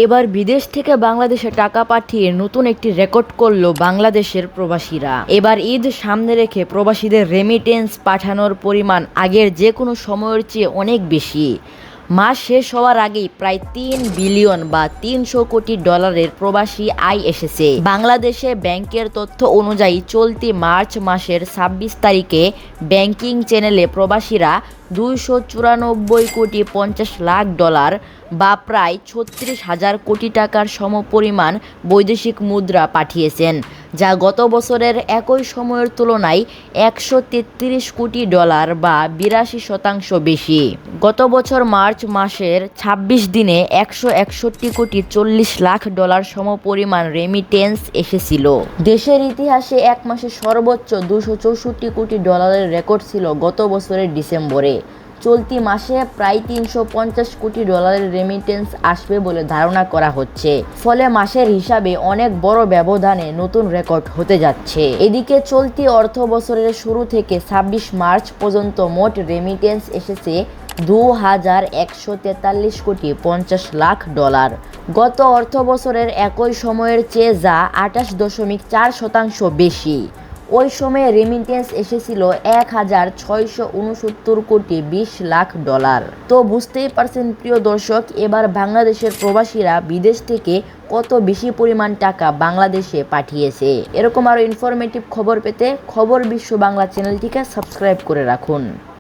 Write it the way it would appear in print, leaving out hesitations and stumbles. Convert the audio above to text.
এবার বিদেশ থেকে বাংলাদেশে টাকা পাঠিয়ে নতুন একটি রেকর্ড করলো বাংলাদেশের প্রবাসীরা। এবার ঈদ সামনে রেখে প্রবাসীদের রেমিটেন্স পাঠানোর পরিমাণ আগের যে কোনো সময়ের চেয়ে অনেক বেশি। মাস শেষ হওয়ার আগেই প্রায় 3 বিলিয়ন বা 300 কোটি ডলারের প্রবাসী আয় এসেছে। বাংলাদেশে ব্যাংকের তথ্য অনুযায়ী চলতি মার্চ মাসের 26 তারিখে ব্যাংকিং চ্যানেলে প্রবাসীরা 294,50,00,000 বা প্রায় 36,000 কোটি টাকার সমপরিমাণ বৈদেশিক মুদ্রা পাঠিয়েছেন, যা গত বছরের একই সময়ের তুলনায় 133 কোটি ডলার বা 82% বেশি। গত বছর মার্চ মাসের 26 দিনে 161,40,00,000 ডলার সমপরিমাণ রেমিটেন্স এসেছিল। দেশের ইতিহাসে এক মাসে সর্বোচ্চ 264 কোটি ডলারের রেকর্ড ছিল গত বছরের ডিসেম্বরে। চলতি মাসে প্রায় 350 কোটি ডলারের রেমিটেন্স আসবে বলে ধারণা করা হচ্ছে। ফলে মাসের হিসাবে অনেক বড় ব্যবধানে নতুন রেকর্ড হতে যাচ্ছে। এদিকে চলতি অর্থ বছরের শুরু থেকে 26 মার্চ পর্যন্ত মোট রেমিটেন্স এসেছে 2,143,50,00,000 ডলার। গত অর্থ বছরের একই সময়ের চেয়ে যা 28.4% বেশি। ওই সময়ে রেমিটেন্স এসেছিল 1,669,20,00,000 ডলার। তো বুঝতেই পারছেন প্রিয় দর্শক, এবার বাংলাদেশের প্রবাসীরা বিদেশ থেকে কত বেশি পরিমাণ টাকা বাংলাদেশে পাঠিয়েছে। এরকম আরও ইনফরমেটিভ খবর পেতে খবর বিশ্ব বাংলা চ্যানেলটিকে সাবস্ক্রাইব করে রাখুন।